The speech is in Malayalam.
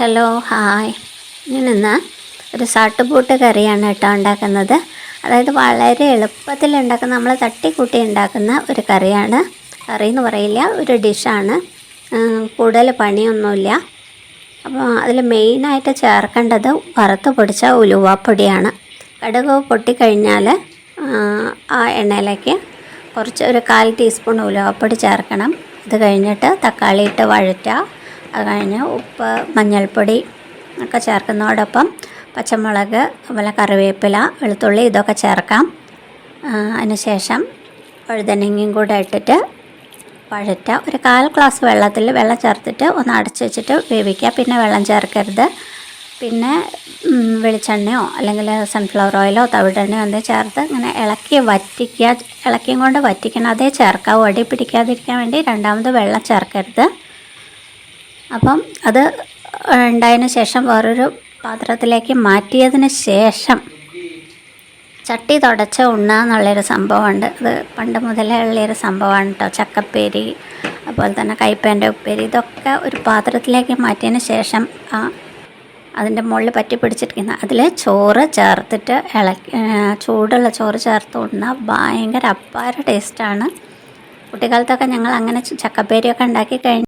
Hello hi. ഞാനിന്ന് ഒരു സാട്ടുപൂട്ട് കറിയാണ് കേട്ടോ ഉണ്ടാക്കുന്നത്. അതായത് വളരെ എളുപ്പത്തിൽ ഉണ്ടാക്കുന്ന, നമ്മൾ തട്ടിക്കൂട്ടി ഉണ്ടാക്കുന്ന ഒരു കറിയാണ്. കറി എന്ന് പറയില്ല, ഒരു ഡിഷാണ്. കൂടുതൽ പണിയൊന്നുമില്ല. അപ്പോൾ അതിൽ മെയിനായിട്ട് ചേർക്കേണ്ടത് വറുത്ത് പൊടിച്ച ഉലുവാപ്പൊടിയാണ്. കടുക് പൊട്ടിക്കഴിഞ്ഞാൽ ആ എണ്ണയിലേക്ക് ഒരു 1/4 ടീസ്പൂൺ ഉലുവാപ്പൊടി ചേർക്കണം. ഇത് കഴിഞ്ഞിട്ട് തക്കാളി ഇട്ട് വഴറ്റുക. അത് കഴിഞ്ഞ് ഉപ്പ്, മഞ്ഞൾപ്പൊടി ഒക്കെ ചേർക്കുന്നതോടൊപ്പം പച്ചമുളക്, അതുപോലെ കറിവേപ്പില, വെളുത്തുള്ളി ഇതൊക്കെ ചേർക്കാം. അതിന് ശേഷം വഴുതനങ്ങയും കൂടെ ഇട്ടിട്ട് വഴറ്റുക. ഒരു 1/4 ഗ്ലാസ് വെള്ളം ചേർത്തിട്ട് ഒന്ന് അടച്ച് വെച്ചിട്ട് വേവിക്കുക. പിന്നെ വെള്ളം ചേർക്കരുത്. പിന്നെ വെളിച്ചെണ്ണയോ അല്ലെങ്കിൽ സൺഫ്ലവർ ഓയിലോ തവിടെണ്ണയോ എന്തെങ്കിലും ചേർത്ത് ഇങ്ങനെ ഇളക്കിയും കൊണ്ട് വറ്റിക്കണം. അതേ ചേർക്കാവൂ. അടി പിടിക്കാതിരിക്കാൻ വേണ്ടി രണ്ടാമത് വെള്ളം ചേർക്കരുത്. അപ്പം അത് ഉണ്ടായതിന് ശേഷം വേറൊരു പാത്രത്തിലേക്ക് മാറ്റിയതിന് ശേഷം ചട്ടി തുടച്ച് ഉണ്ണുക എന്നുള്ളൊരു സംഭവമുണ്ട്. അത് പണ്ട് മുതലേ ഉള്ളൊരു സംഭവമാണ് കേട്ടോ. ചക്കപ്പേരി, അതുപോലെ തന്നെ കയ്പ്പേൻ്റെ ഉപ്പേരി, ഇതൊക്കെ ഒരു പാത്രത്തിലേക്ക് മാറ്റിയതിന് ശേഷം അതിൻ്റെ മുകളിൽ പറ്റി പിടിച്ചിരിക്കുന്ന അതിൽ ചോറ് ചേർത്തിട്ട് ചൂടുള്ള ചോറ് ചേർത്ത് ഉണ്ണുക. ഭയങ്കര അപ്പാര ടേസ്റ്റാണ്. കുട്ടിക്കാലത്തൊക്കെ ഞങ്ങൾ അങ്ങനെ ചക്കപ്പേരിയൊക്കെ ഉണ്ടാക്കി